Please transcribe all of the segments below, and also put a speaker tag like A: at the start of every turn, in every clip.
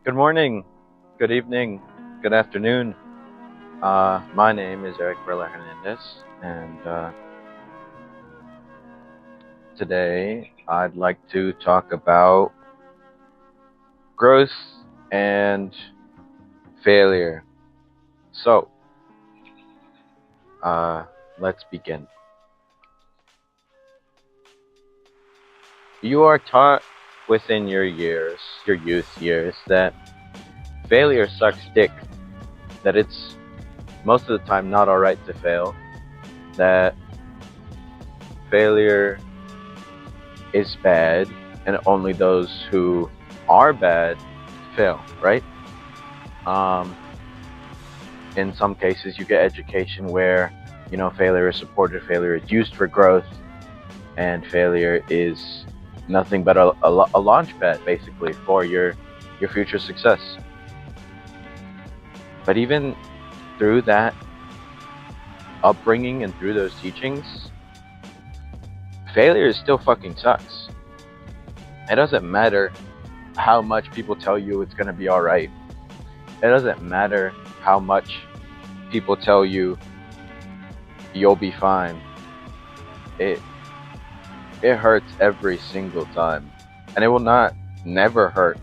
A: Good morning, good evening, good afternoon. My name is Eric Brilla Hernandez, and today I'd like to talk about growth and failure. So, let's begin. You are taught within your youth years, that failure sucks dick, that it's most of the time not alright to fail, that failure is bad, and only those who are bad fail, right? In some cases, you get education where, failure is supported, failure is used for growth, and failure is nothing but a launch pad, basically, for your future success. But even through that upbringing and through those teachings, failure still fucking sucks. It doesn't matter how much people tell you it's going to be alright. It doesn't matter how much people tell you you'll be fine. It hurts every single time. And it will never hurt.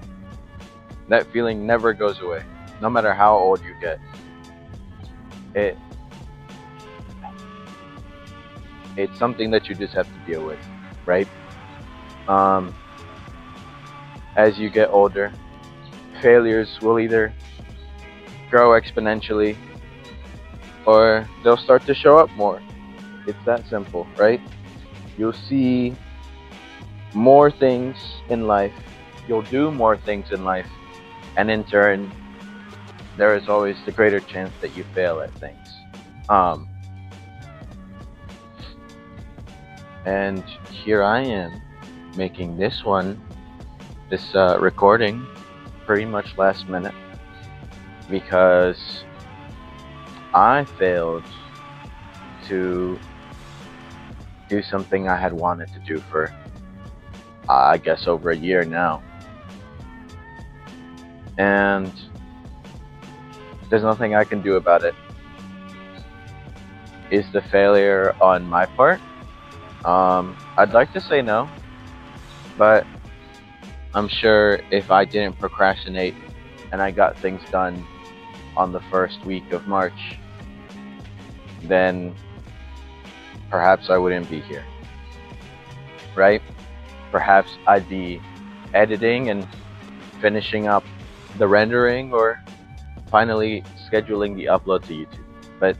A: That feeling never goes away, no matter how old you get. It's something that you just have to deal with, right? As you get older, failures will either grow exponentially or they'll start to show up more. It's that simple, right? You'll see more things in life, you'll do more things in life, and in turn, there is always the greater chance that you fail at things. And here I am making this recording pretty much last minute because I failed to do something I had wanted to do for, I guess, over a year now. And there's nothing I can do about it. Is the failure on my part? I'd like to say no, but I'm sure if I didn't procrastinate and I got things done on the first week of March, then perhaps I wouldn't be here, right? Perhaps I'd be editing and finishing up the rendering or finally scheduling the upload to YouTube. But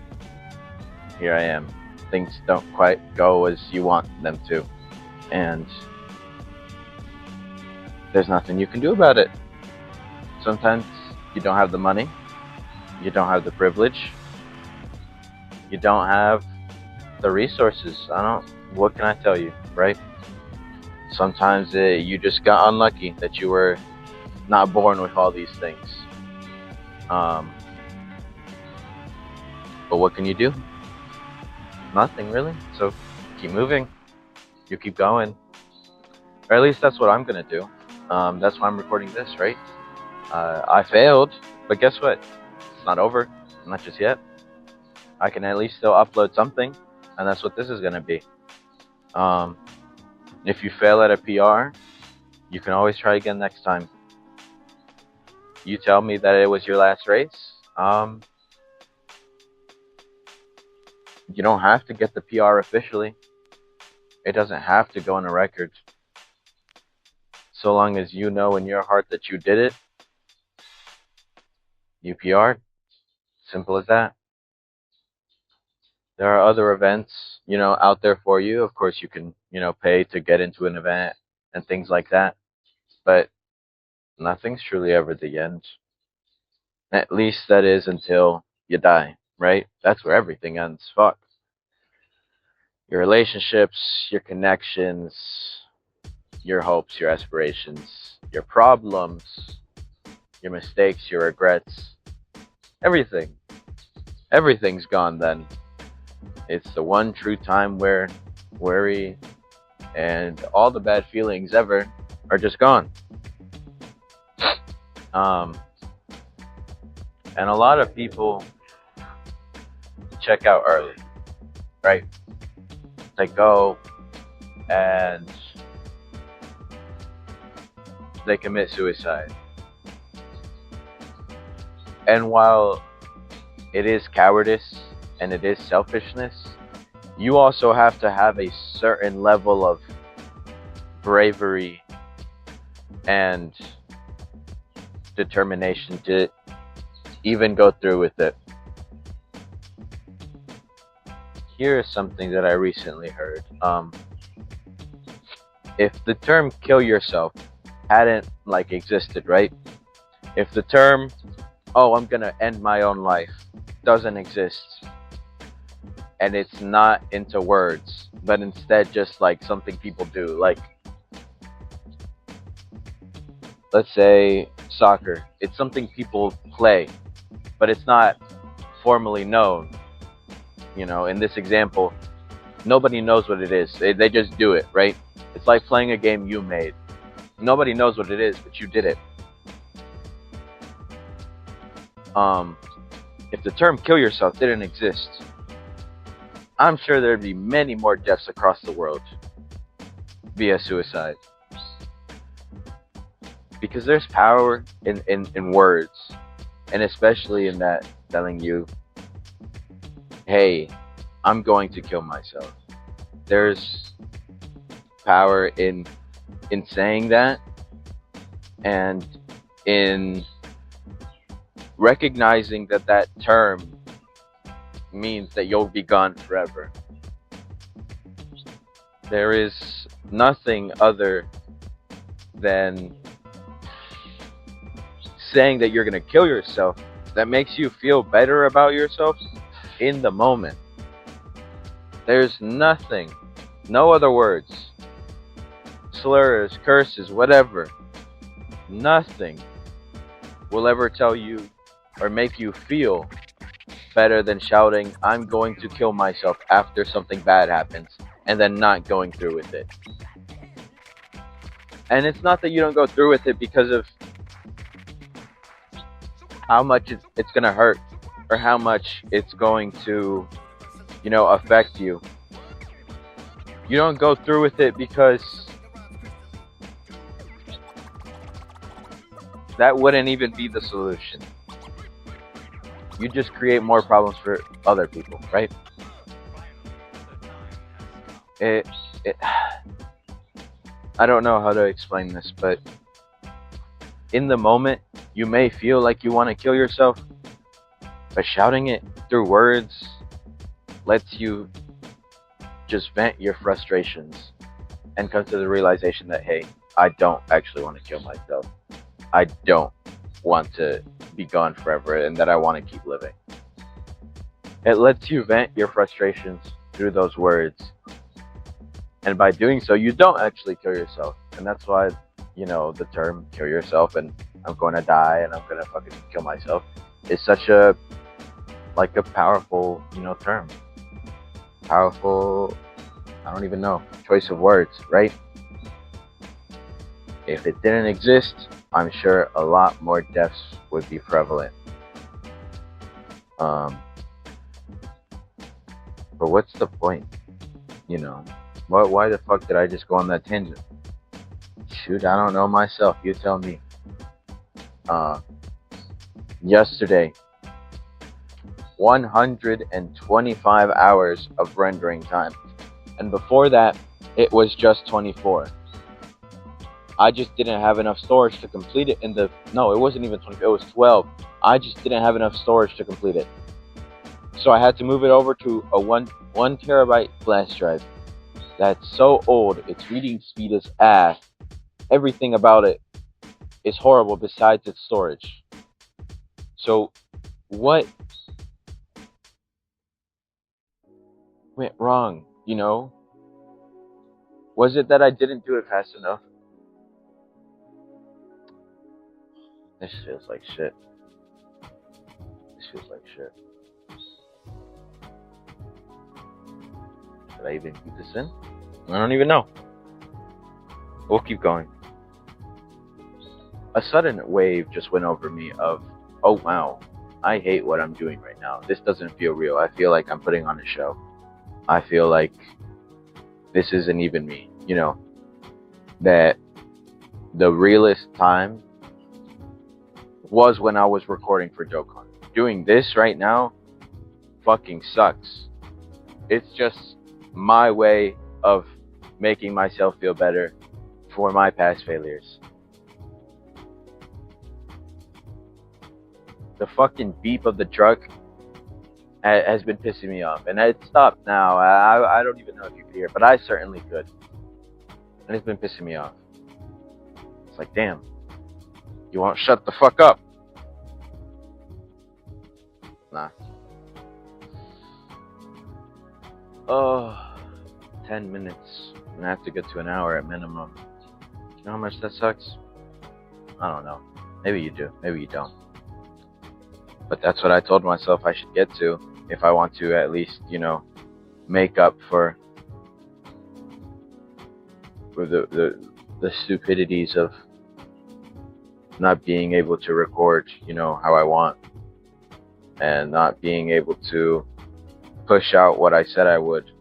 A: here I am. Things don't quite go as you want them to, and there's nothing you can do about it. Sometimes you don't have the money, you don't have the privilege, you don't have the resources. What can I tell you, right? Sometimes you just got unlucky that you were not born with all these things. But what can you do? Nothing, really. So keep moving. You keep going. Or at least that's what I'm gonna do. That's why I'm recording this, right? I failed, but guess what? It's not over. Not just yet. I can at least still upload something, and that's what this is gonna be. If you fail at a PR, you can always try again next time. You tell me that it was your last race. You don't have to get the PR officially. It doesn't have to go on a record. So long as you know in your heart that you did it, you PR'd. Simple as that. There are other events, out there for you. Of course, you can, pay to get into an event and things like that. But nothing's truly ever the end. At least that is until you die, right? That's where everything ends. Fuck. Your relationships, your connections, your hopes, your aspirations, your problems, your mistakes, your regrets, everything. Everything's gone then. It's the one true time where worry and all the bad feelings ever are just gone. Um, and a lot of people check out early, right? They go and they commit suicide. And while it is cowardice and it is selfishness, you also have to have a certain level of bravery and determination to even go through with it. Here is something that I recently heard. If the term kill yourself hadn't existed, right? If the term, oh, I'm gonna end my own life, doesn't exist, and it's not into words, but instead just something people do, let's say soccer. It's something people play, but it's not formally known. In this example, nobody knows what it is. They just do it, right? It's like playing a game you made. Nobody knows what it is, but you did it. If the term kill yourself didn't exist, I'm sure there'd be many more deaths across the world via suicide. Because there's power in words, and especially in that telling you, hey, I'm going to kill myself. There's power in saying that, and in recognizing that term means that you'll be gone forever. There is nothing other than saying that you're going to kill yourself that makes you feel better about yourself in the moment. There's nothing, no other words, slurs, curses, whatever. Nothing will ever tell you or make you feel better than shouting, I'm going to kill myself after something bad happens, and then not going through with it. And it's not that you don't go through with it because of how much it's going to hurt or how much it's going to, affect you. You don't go through with it because that wouldn't even be the solution. You just create more problems for other people, right? I don't know how to explain this, but in the moment, you may feel like you want to kill yourself, but shouting it through words lets you just vent your frustrations and come to the realization that, hey, I don't actually want to kill myself. I don't want to be gone forever, and that I want to keep living. It lets you vent your frustrations through those words. And by doing so, you don't actually kill yourself. And that's why, the term kill yourself and I'm going to die and I'm going to fucking kill myself is such a powerful, term. Powerful, I don't even know, choice of words, right? If it didn't exist, I'm sure a lot more deaths would be prevalent. But what's the point? Why the fuck did I just go on that tangent? Shoot, I don't know myself. You tell me. Yesterday, 125 hours of rendering time. And before that, it was just 24. I just didn't have enough storage to complete it no, it wasn't even 24, it was 12. I just didn't have enough storage to complete it. So I had to move it over to a 1 terabyte flash drive. That's so old, its reading speed is ass. Everything about it is horrible besides its storage. So what went wrong, Was it that I didn't do it fast enough? This feels like shit. Should I even keep this in? I don't even know. We'll keep going. a sudden wave just went over me of, oh wow, I hate what I'm doing right now. This doesn't feel real. I feel like I'm putting on a show. I feel like this isn't even me. That the realest time was when I was recording for dokkan. Doing this right now fucking sucks. It's just my way of making myself feel better for my past failures. The fucking beep of the truck has been pissing me off, and it stopped now. I don't even know if you could hear it, but I certainly could. And it's been pissing me off. It's like, damn, you won't shut the fuck up. Nah. Oh, 10 minutes. I'm gonna have to get to an hour at minimum. You know how much that sucks? I don't know. Maybe you do, maybe you don't. But that's what I told myself I should get to if I want to at least, make up for the stupidities of not being able to record, how I want, and not being able to push out what I said I would.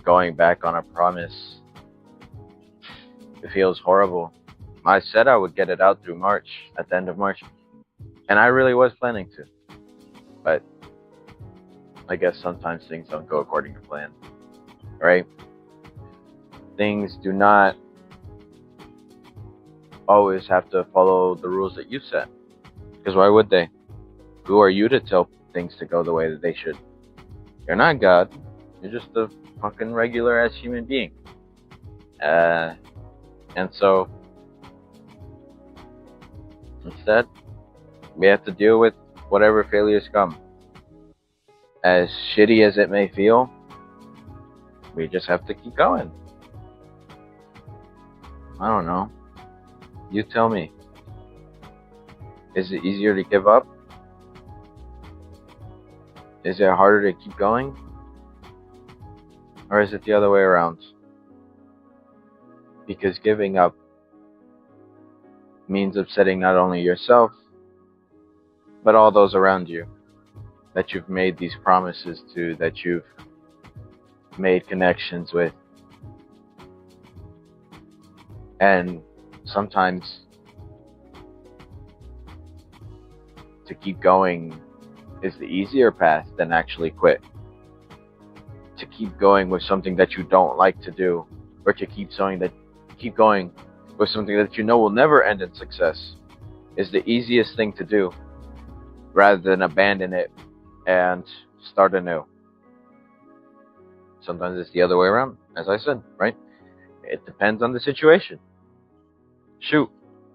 A: Going back on a promise, it feels horrible. I said I would get it out through March, at the end of March, and I really was planning to, but I guess sometimes things don't go according to plan, right? Things do not always have to follow the rules that you set, because why would they? Who are you to tell things to go the way that they should? You're not God. You're just a fucking regular ass human being. And so instead, we have to deal with whatever failures come. As shitty as it may feel, we just have to keep going. I don't know. You tell me. Is it easier to give up? Is it harder to keep going? Or is it the other way around? Because giving up means upsetting not only yourself, but all those around you that you've made these promises to, that you've made connections with. And sometimes to keep going is the easier path than actually quit. To keep going with something that you don't like to do, or to keep going with something that you know will never end in success, is the easiest thing to do, rather than abandon it and start anew. Sometimes it's the other way around, as I said, right? It depends on the situation. Shoot,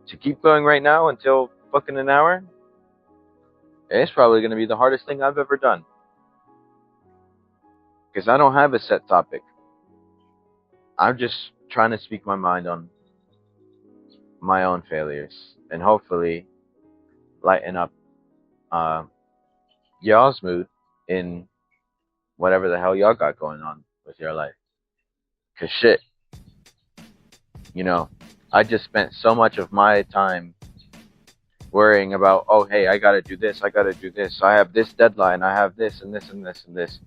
A: to keep going right now until fucking an hour, it's probably going to be the hardest thing I've ever done. Because I don't have a set topic. I'm just trying to speak my mind on my own failures, and hopefully lighten up y'all's mood in whatever the hell y'all got going on with your life. Because shit, I just spent so much of my time worrying about, oh hey, I gotta do this, I have this deadline, I have this and this and this and this,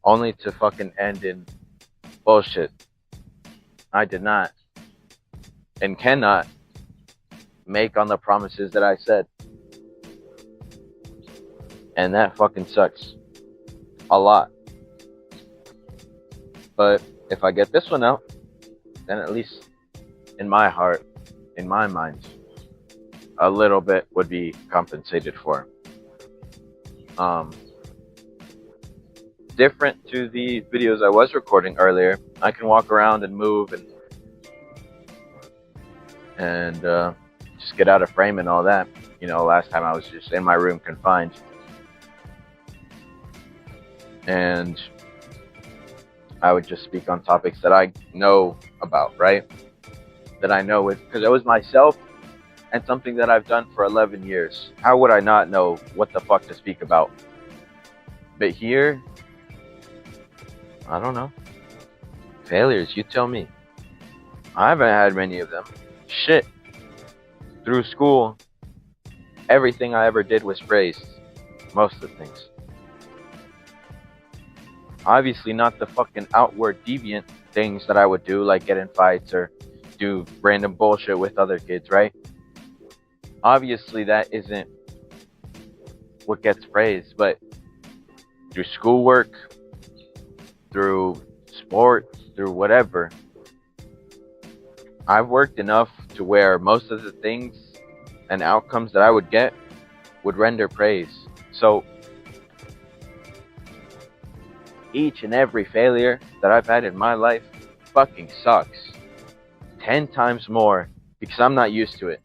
A: only to fucking end in bullshit. I did not and cannot make on the promises that I said. And that fucking sucks a lot. But if I get this one out, then at least in my heart, in my mind, a little bit would be compensated for. Different to the videos I was recording earlier, I can walk around and move and just get out of frame and all that. Last time I was just in my room confined. And I would just speak on topics that I know about, right? That I know with, because it was myself and something that I've done for 11 years. How would I not know what the fuck to speak about? But here, I don't know. Failures, you tell me. I haven't had many of them. Shit. through school, everything I ever did was praised. Most of the things. Obviously, not the fucking outward deviant things that I would do, like get in fights or do random bullshit with other kids, right? Obviously, that isn't what gets praised, but through schoolwork, through sports, through whatever, I've worked enough to where most of the things and outcomes that I would get would render praise. So each and every failure that I've had in my life fucking sucks 10 times more because I'm not used to it.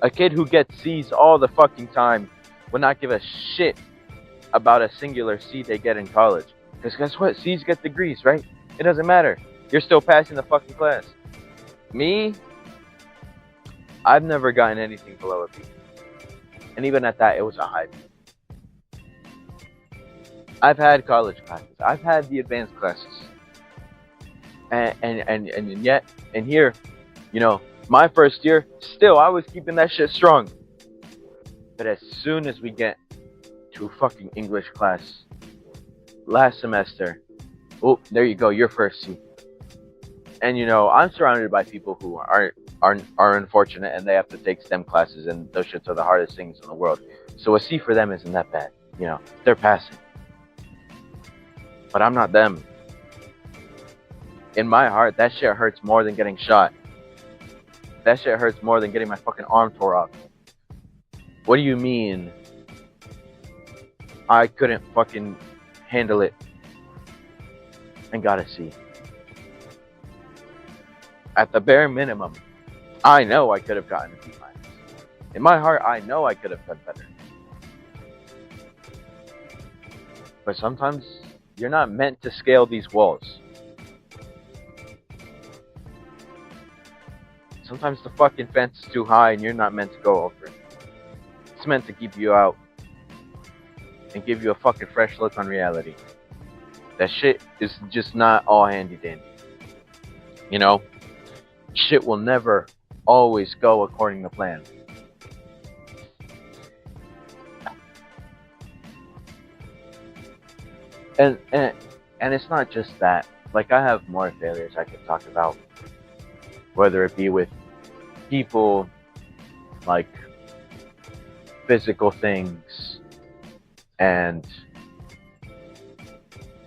A: A kid who gets C's all the fucking time would not give a shit about a singular C they get in college. Because guess what? C's get degrees, right? It doesn't matter. You're still passing the fucking class. Me, I've never gotten anything below a B. And even at that, it was a high B. I've had college classes. I've had the advanced classes. And yet, and here, you know, my first year, still, I was keeping that shit strong. But as soon as we get to fucking English class, last semester, oh, there you go, your first C. And you know, I'm surrounded by people who are unfortunate and they have to take STEM classes, and those shits are the hardest things in the world. So a C for them isn't that bad. You know, they're passing. But I'm not them. In my heart, that shit hurts more than getting shot. That shit hurts more than getting my fucking arm tore off. What do you mean I couldn't fucking handle it and got a C? At the bare minimum, I know I could have gotten a B minus. In my heart, I know I could have done better. But sometimes you're not meant to scale these walls. Sometimes the fucking fence is too high and you're not meant to go over it. It's meant to keep you out and give you a fucking fresh look on reality. That shit is just not all handy dandy. You know? Shit will never always go according to plan. And it's not just that. Like, I have more failures I could talk about. Whether it be with people, like physical things, and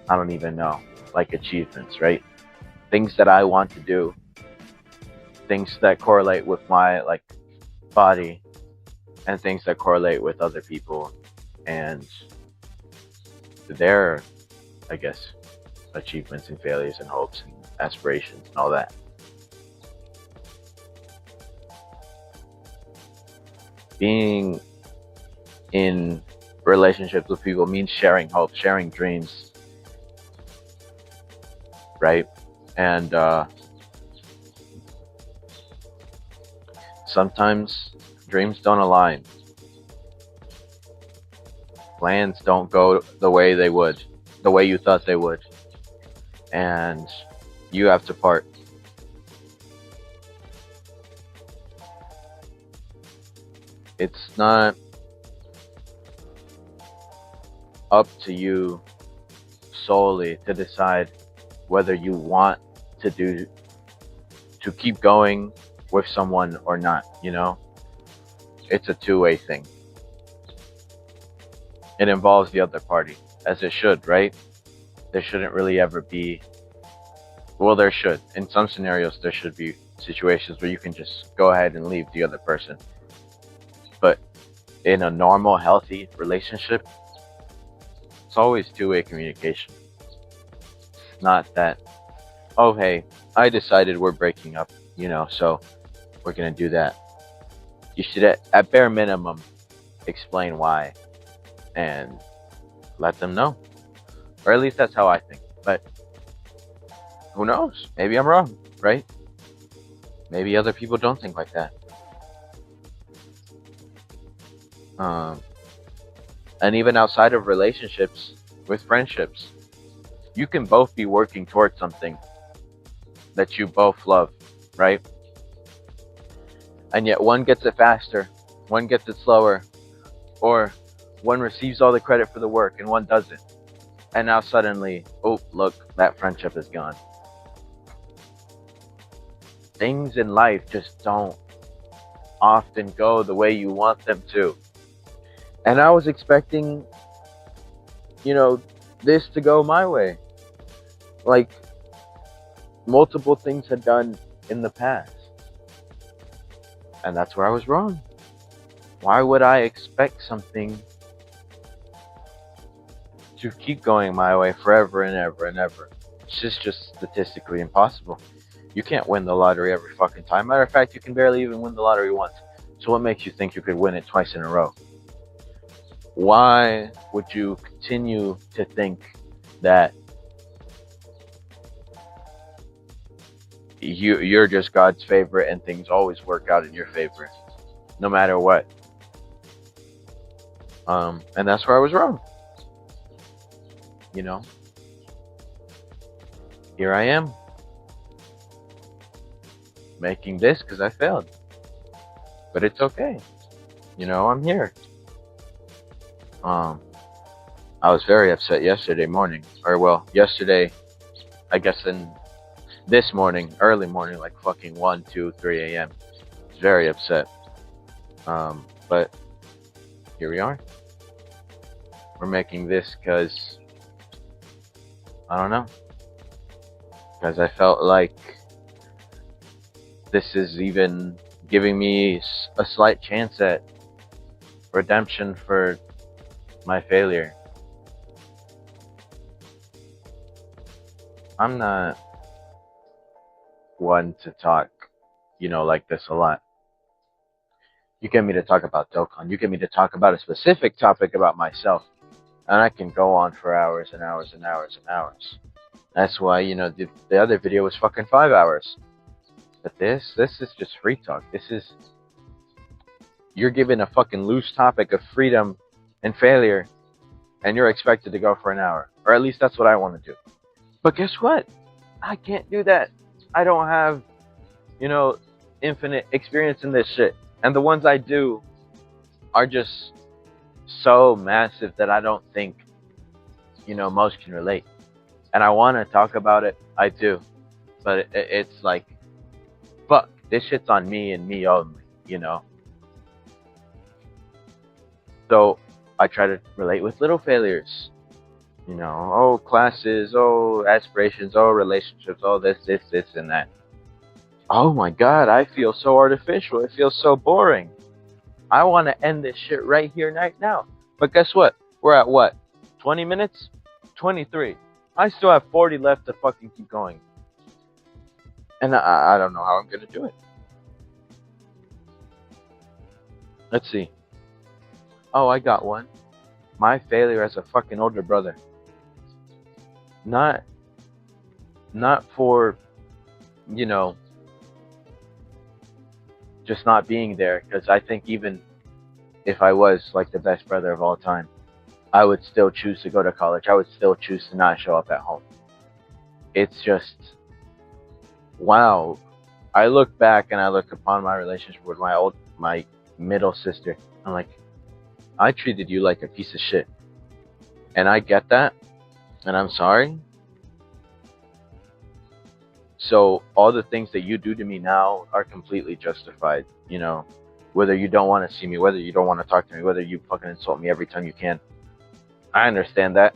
A: I don't even know, like achievements, right? Things that I want to do, things that correlate with my like body, and things that correlate with other people and their, I guess, achievements and failures and hopes and aspirations and all that. Being in relationships with people means sharing hope, sharing dreams, right? And sometimes dreams don't align. Plans don't go the way they would, the way you thought they would. And you have to part. It's not up to you solely to decide whether you want to keep going with someone or not, you know? It's a two-way thing. It involves the other party, as it should, right? There shouldn't really ever be, well, there should. In some scenarios, there should be situations where you can just go ahead and leave the other person. But in a normal, healthy relationship, it's always two-way communication. It's not that, oh, hey, I decided we're breaking up, you know, so we're going to do that. You should, at bare minimum, explain why and let them know. Or at least that's how I think. But who knows? Maybe I'm wrong, right? Maybe other people don't think like that. And even outside of relationships, with friendships, you can both be working towards something that you both love, right? And yet one gets it faster, one gets it slower, or one receives all the credit for the work and one doesn't. And now suddenly, oh, look, that friendship is gone. Things in life just don't often go the way you want them to. And I was expecting, this to go my way. Like multiple things had done in the past. And that's where I was wrong. Why would I expect something to keep going my way forever and ever and ever? It's just statistically impossible. You can't win the lottery every fucking time. Matter of fact, you can barely even win the lottery once. So what makes you think you could win it twice in a row? Why would you continue to think that you're just God's favorite and things always work out in your favor, no matter what? And that's where I was wrong. Here I am, making this because I failed. But it's okay. I'm here. I was very upset yesterday morning. Yesterday, I guess this morning, early morning, like fucking 1, 2, 3 a.m. I was very upset. But here we are. We're making this because, I don't know. Because I felt like this is even giving me a slight chance at redemption for my failure. I'm not one to talk, like this a lot. You get me to talk about dokkan. You get me to talk about a specific topic about myself, and I can go on for hours and hours and hours and hours. That's why, the other video was fucking 5 hours. But this is just free talk. You're given a fucking loose topic of freedom and failure, and you're expected to go for an hour. Or at least that's what I want to do. But guess what? I can't do that. I don't have, infinite experience in this shit. And the ones I do are just so massive that I don't think, most can relate. And I want to talk about it. I do. But it's like, fuck, this shit's on me and me only, So I try to relate with little failures. Classes, aspirations, relationships, this, and that. Oh my God, I feel so artificial. It feels so boring. I want to end this shit right here, right now. But guess what? We're at what? 20 minutes? 23. I still have 40 left to fucking keep going. And I don't know how I'm going to do it. Let's see. Oh, I got one. My failure as a fucking older brother. Not for, just not being there. Because I think even if I was like the best brother of all time, I would still choose to go to college. I would still choose to not show up at home. It's just, wow. I look back and I look upon my relationship with my middle sister. I'm like, I treated you like a piece of shit. And I get that. And I'm sorry. So all the things that you do to me now are completely justified. Whether you don't want to see me, whether you don't want to talk to me, whether you fucking insult me every time you can. I understand that.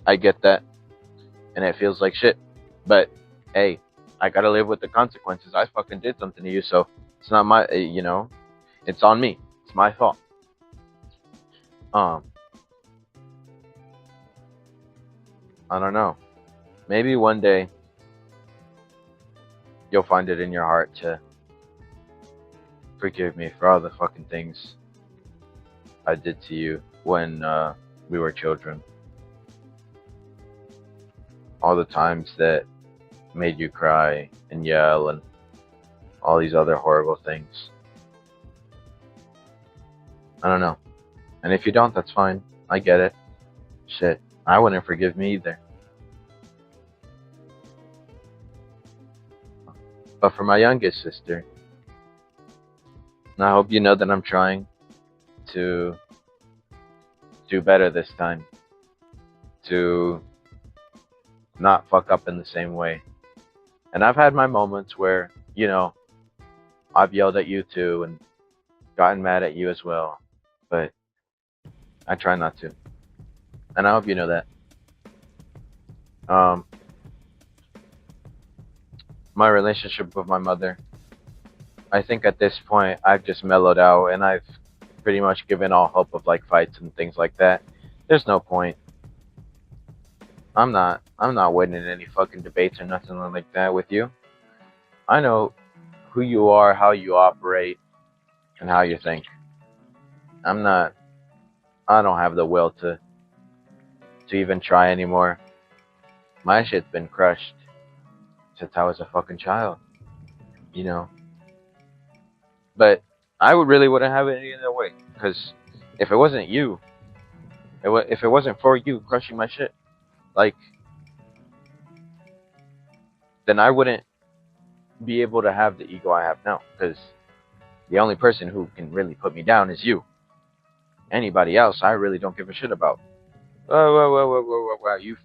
A: I get that. And it feels like shit. But, hey, I gotta live with the consequences. I fucking did something to you, so it's not my, it's on me. It's my fault. I don't know. Maybe one day you'll find it in your heart to forgive me for all the fucking things I did to you when we were children. All the times that made you cry and yell and all these other horrible things. I don't know. And if you don't, that's fine. I get it. Shit. I wouldn't forgive me either. But for my youngest sister, And I hope you know that I'm trying to do better this time, to not fuck up in the same way. And I've had my moments where, I've yelled at you too and gotten mad at you as well. But I try not to. And I hope you know that. Um, my relationship with my mother, I think at this point I've just mellowed out and I've pretty much given all hope of like fights and things like that. There's no point. I'm not winning any fucking debates or nothing like that with you. I know who you are, how you operate, and how you think. I'm not I don't have the will to even try anymore. My shit's been crushed since I was a fucking child, you know. But I would really wouldn't have it any other way. Because if it wasn't you, if it wasn't for you crushing my shit, like, then I wouldn't be able to have the ego I have now. Because the only person who can really put me down is you. Anybody else, I really don't give a shit about. Whoa, you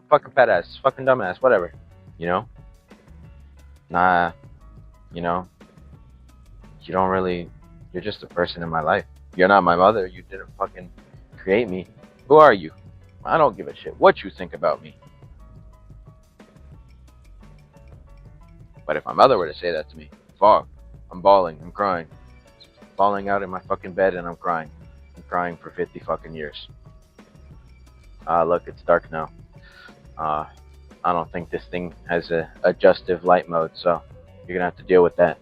A: fucking fat ass, fucking dumbass, whatever. You know? Nah, you know, you don't really, you're just a person in my life. You're not my mother. You didn't fucking create me. Who are you? I don't give a shit what you think about me. But if my mother were to say that to me, fuck, I'm bawling, I'm crying. Falling out in my fucking bed and I'm crying. I'm crying for 50 fucking years. Look, it's dark now. I don't think this thing has a adjustive light mode, so you're gonna have to deal with that.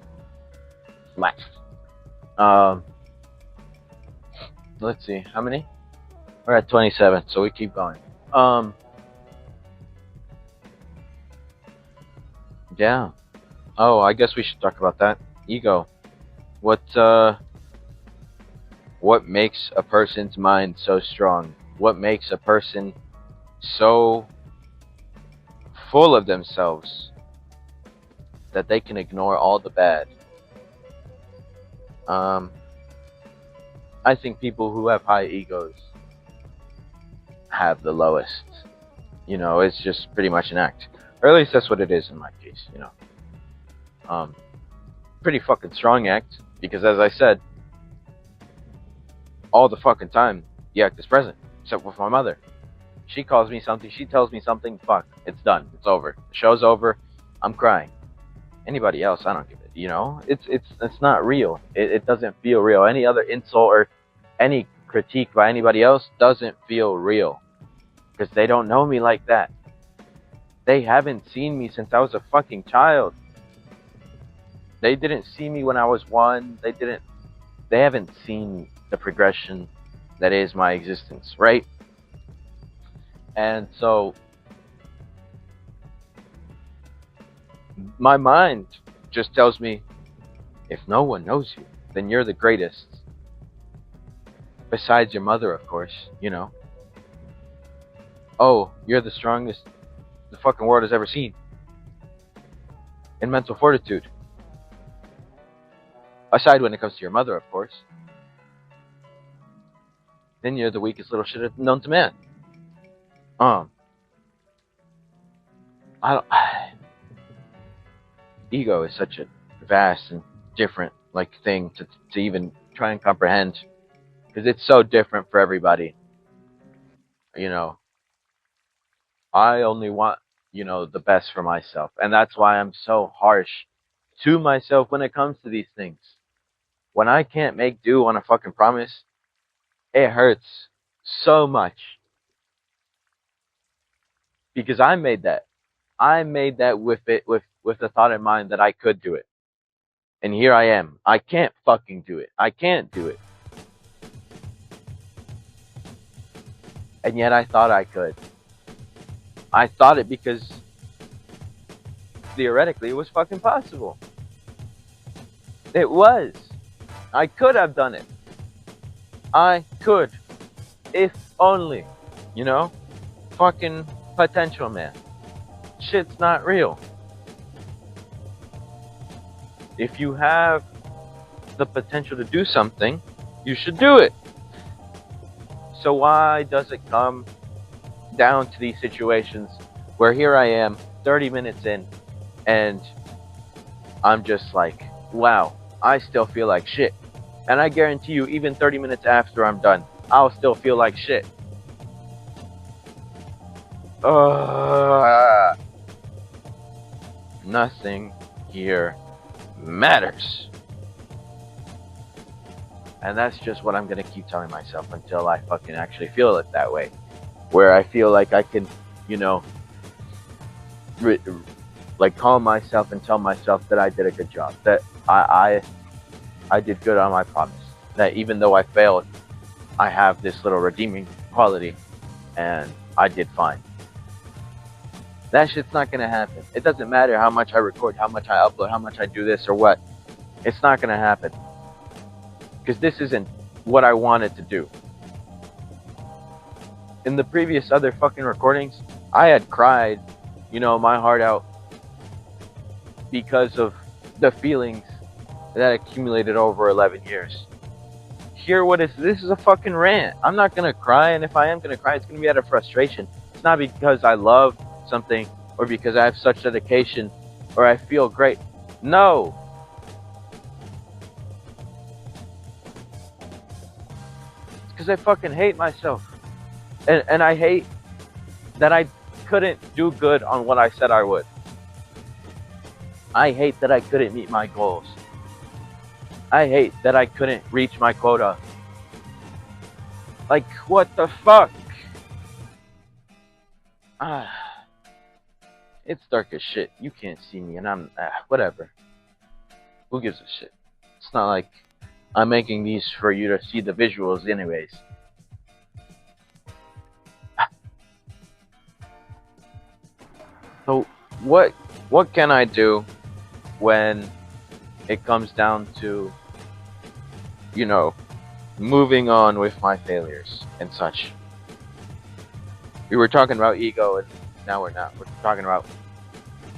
A: Let's see, how many? We're at 27, so we keep going. Yeah. Oh, I guess we should talk about that. Ego. What makes a person's mind so strong? What makes a person so full of themselves that they can ignore all the bad? I think people who have high egos have the lowest. It's just pretty much an act. Or at least that's what it is in my case, Pretty fucking strong act, because as I said, all the fucking time, the act is present, except with my mother. She calls me something, she tells me something, fuck, it's done, it's over. The show's over, I'm crying. Anybody else, I don't give it, It's not real. It doesn't feel real. Any other insult or any critique by anybody else doesn't feel real. Because they don't know me like that. They haven't seen me since I was a fucking child. They didn't see me when I was 1. They haven't seen the progression that is my existence, right? And so my mind just tells me, if no one knows you, then you're the greatest. Besides your mother, of course, Oh, you're the strongest the fucking world has ever seen. In mental fortitude. Aside when it comes to your mother, of course. Then you're the weakest little shit known to man. I don't. Ego is such a vast and different thing to even try and comprehend, because it's so different for everybody. I only want the best for myself, and that's why I'm so harsh to myself when it comes to these things. When I can't make do on a fucking promise, it hurts so much, because I made that. I made that with the thought in mind that I could do it. And here I am. I can't fucking do it. I can't do it. And yet I thought I could. I thought it because theoretically it was fucking possible. It was. I could have done it. I could. If only. Fucking potential, man. Shit's not real. If you have the potential to do something, you should do it. So why does it come down to these situations where here I am 30 minutes in and I'm just like, wow, I still feel like shit. And I guarantee you, even 30 minutes after I'm done, I'll still feel like shit. Nothing here matters. And that's just what I'm going to keep telling myself until I fucking actually feel it that way. Where I feel like I can, you know, like calm myself and tell myself that I did a good job. That I did good on my promise. That even though I failed, I have this little redeeming quality and I did fine. That shit's not going to happen. It doesn't matter how much I record, how much I upload, how much I do this or what. It's not going to happen. Because this isn't what I wanted to do. In the previous other fucking recordings, I had cried, you know, my heart out because of the feelings that accumulated over 11 years. Here, this is a fucking rant. I'm not going to cry, and if I am going to cry, it's going to be out of frustration. It's not because I love something or because I have such dedication or I feel great. No. It's because I fucking hate myself. And I hate that I couldn't do good on what I said I would. I hate that I couldn't meet my goals. I hate that I couldn't reach my quota. Like, what the fuck? It's dark as shit. You can't see me, and I'm whatever. Who gives a shit? It's not like I'm making these for you to see the visuals, anyways. So, what can I do when it comes down to, you know, moving on with my failures and such? We were talking about ego, and now we're not. We're talking about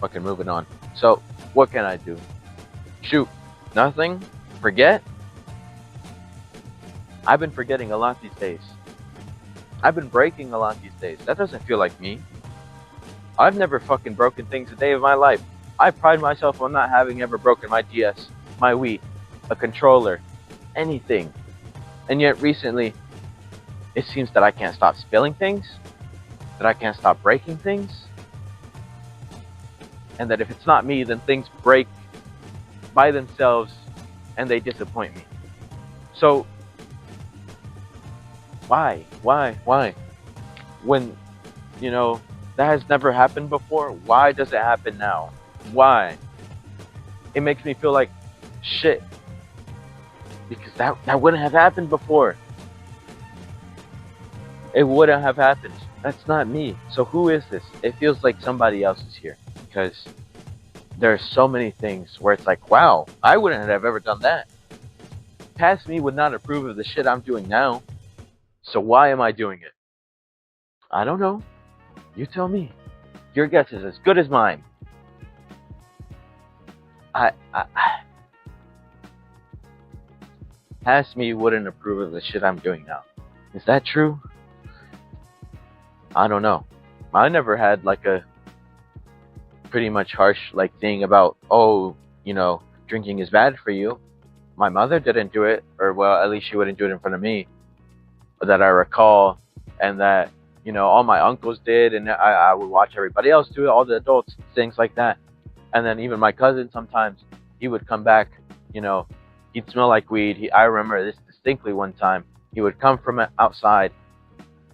A: fucking moving on. So, what can I do? Shoot, nothing? Forget? I've been forgetting a lot these days. I've been breaking a lot these days. That doesn't feel like me. I've never fucking broken things a day of my life. I pride myself on not having ever broken my DS, my Wii, a controller, anything. And yet recently, it seems that I can't stop spilling things, that I can't stop breaking things, and that if it's not me, then things break by themselves and they disappoint me. So, why? When, you know, that has never happened before, why does it happen now? Why? It makes me feel like shit. Because that wouldn't have happened before. It wouldn't have happened. That's not me. So who is this? It feels like somebody else is here. Because there are so many things where it's like, wow, I wouldn't have ever done that. Past me would not approve of the shit I'm doing now. So why am I doing it? I don't know. You tell me. Your guess is as good as mine. Past me wouldn't approve of the shit I'm doing now. Is that true? I don't know. I never had like a pretty much harsh like thing about, oh, you know, drinking is bad for you. My mother didn't do it, or well, at least she wouldn't do it in front of me, that I recall, and that, you know, all my uncles did, and I would watch everybody else do it, all the adults, things like that. And then even my cousin, sometimes he would come back, you know, he'd smell like weed. I remember this distinctly one time. He would come from outside,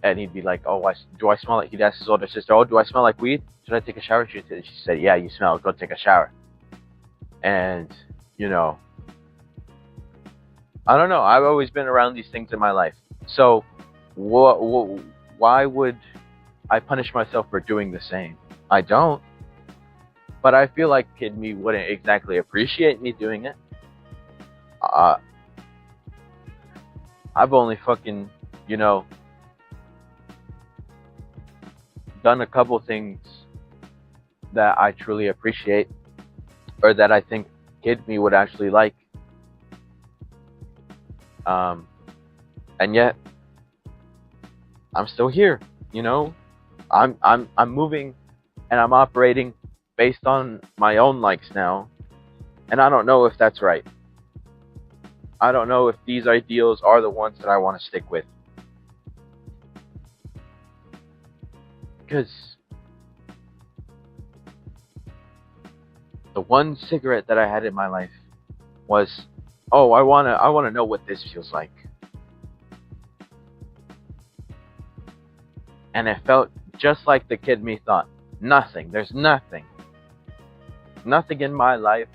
A: and he'd be like, oh, do I smell like, he'd ask his older sister, oh, do I smell like weed? Should I take a shower? She said, yeah, you smell, go take a shower. And, you know, I don't know, I've always been around these things in my life. So, why would I punish myself for doing the same? I don't. But I feel like kid me wouldn't exactly appreciate me doing it. I've only fucking, you know, done a couple things that I truly appreciate, or that I think kid me would actually like. Um, and yet I'm still here. You know, I'm moving and I'm operating based on my own likes now, and I don't know if that's right. I don't know if these ideals are the ones that I want to stick with. Because the one cigarette that I had in my life was, oh, I wanna know what this feels like. And it felt just like the kid me thought. Nothing. There's nothing. Nothing in my life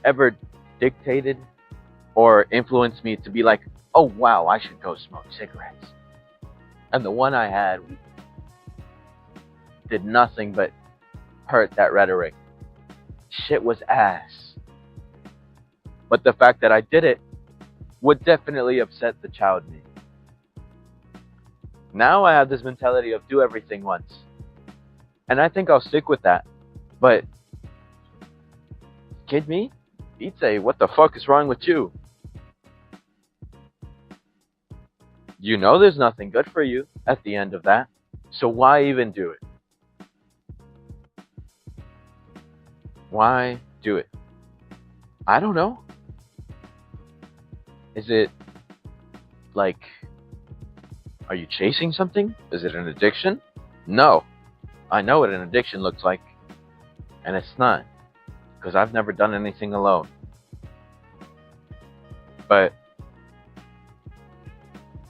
A: ever dictated or influenced me to be like, oh wow, I should go smoke cigarettes. And the one I had did nothing but hurt that rhetoric. Shit was ass. But the fact that I did it would definitely upset the child me. Now I have this mentality of do everything once. And I think I'll stick with that. But kid me? He'd say, what the fuck is wrong with you? You know there's nothing good for you at the end of that. So why even do it? Why do it? I don't know. Is it like, are you chasing something? Is it an addiction? No. I know what an addiction looks like. And it's not. Because I've never done anything alone. But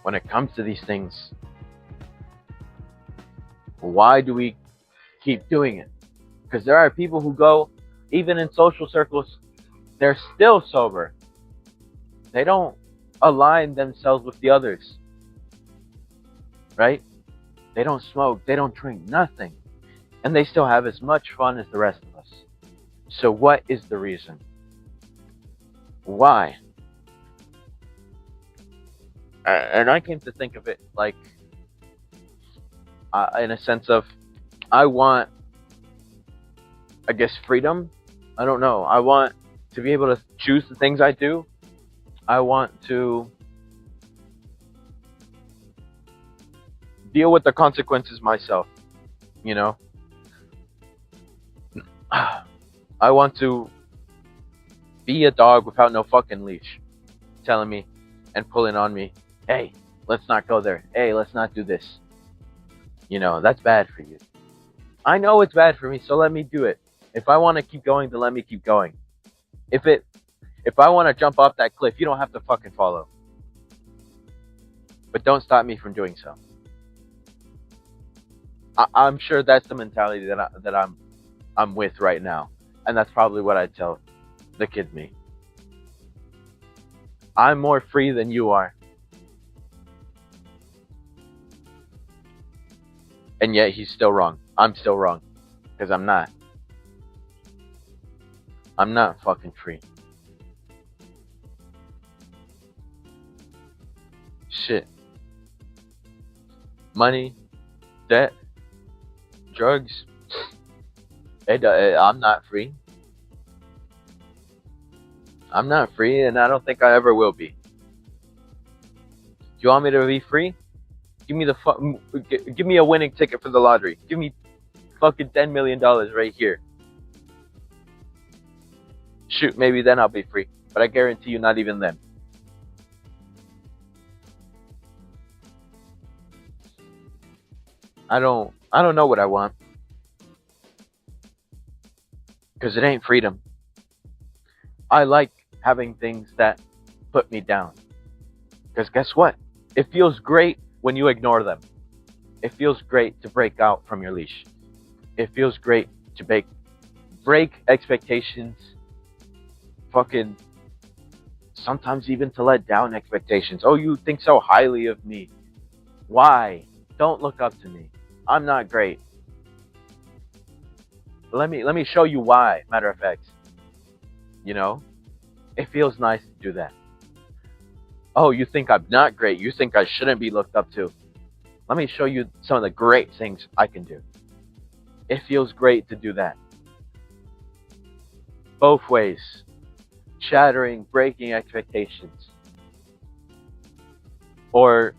A: when it comes to these things, why do we keep doing it? Because there are people who go, even in social circles, they're still sober. They don't align themselves with the others. Right? They don't smoke, they don't drink, nothing. And they still have as much fun as the rest of us. So what is the reason? Why? And I came to think of it like, in a sense of, I want, I guess, freedom. I don't know. I want to be able to choose the things I do. I want to deal with the consequences myself, you know? I want to be a dog without no fucking leash, telling me and pulling on me, hey, let's not go there. Hey, let's not do this. You know, that's bad for you. I know it's bad for me, so let me do it. If I want to keep going, then let me keep going. If I want to jump off that cliff, you don't have to fucking follow. But don't stop me from doing so. I'm sure that's the mentality that I'm with right now. And that's probably what I'd tell the kid me. I'm more free than you are. And yet he's still wrong. I'm still wrong. Because I'm not. I'm not fucking free. Shit. Money, debt, drugs. I'm not free. I'm not free, and I don't think I ever will be. Do you want me to be free? Give me a winning ticket for the lottery. Give me fucking $10 million right here. Shoot, maybe then I'll be free. But I guarantee you, not even then. I don't know what I want. Because it ain't freedom. I like having things that put me down. Because guess what? It feels great when you ignore them. It feels great to break out from your leash. It feels great to break expectations. Fucking sometimes even to let down expectations. Oh, you think so highly of me. Why? Don't look up to me. I'm not great. Let me show you why, matter of fact. You know? It feels nice to do that. Oh, you think I'm not great. You think I shouldn't be looked up to. Let me show you some of the great things I can do. It feels great to do that. Both ways. shattering, breaking expectations, or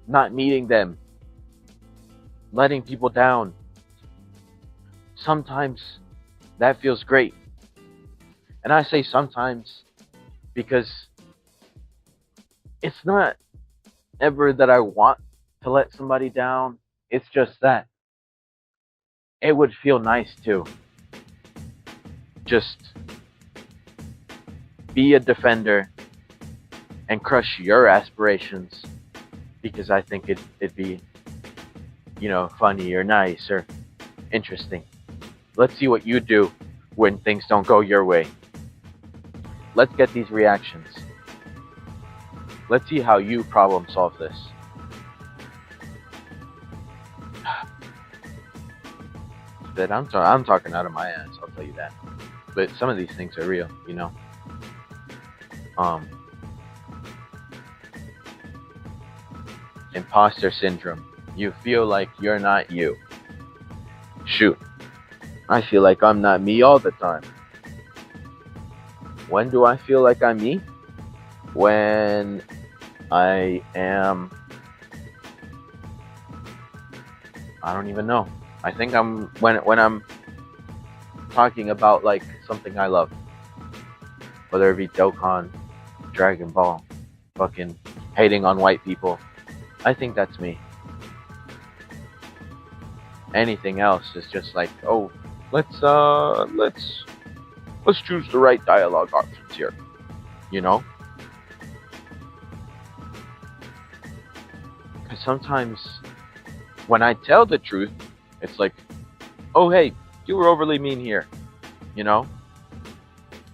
A: not meeting them, letting people down. Sometimes that feels great. And I say sometimes because it's not ever that I want to let somebody down. It's just that it would feel nice to just be a defender and crush your aspirations because I think it'd be, funny or nice or interesting. Let's see what you do when things don't go your way. Let's get these reactions. Let's see how you problem solve this. But I'm talking out of my ass, I'll tell you that. But some of these things are real, Um, imposter syndrome. You feel like you're not you. Shoot, I feel like I'm not me all the time. When do I feel like I'm me? When I am, I don't even know. I think when I'm talking about like something I love, whether it be Dokkan, Dragon Ball, fucking hating on white people. I think that's me. Anything else is just like, oh, let's choose the right dialogue options here, you know? Because sometimes when I tell the truth, it's like, oh hey, you were overly mean here, you know?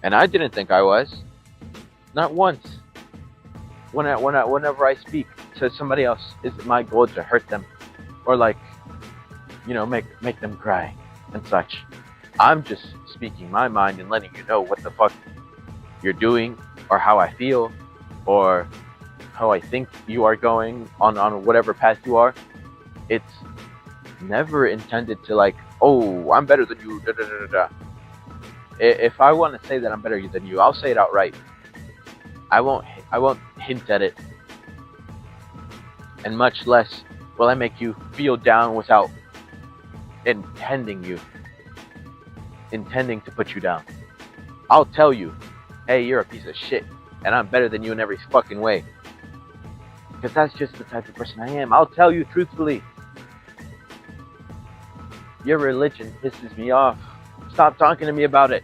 A: And I didn't think I was. Not once. Whenever I speak to somebody else, is it my goal to hurt them or like, make them cry and such. I'm just speaking my mind and letting you know what the fuck you're doing or how I feel or how I think you are going on whatever path you are. It's never intended to like, oh, I'm better than you, da da da da. If I want to say that I'm better than you, I'll say it outright. I won't hint at it, and much less will I make you feel down without intending to put you down. I'll tell you, hey, you're a piece of shit, and I'm better than you in every fucking way. Because that's just the type of person I am. I'll tell you truthfully. Your religion pisses me off. Stop talking to me about it.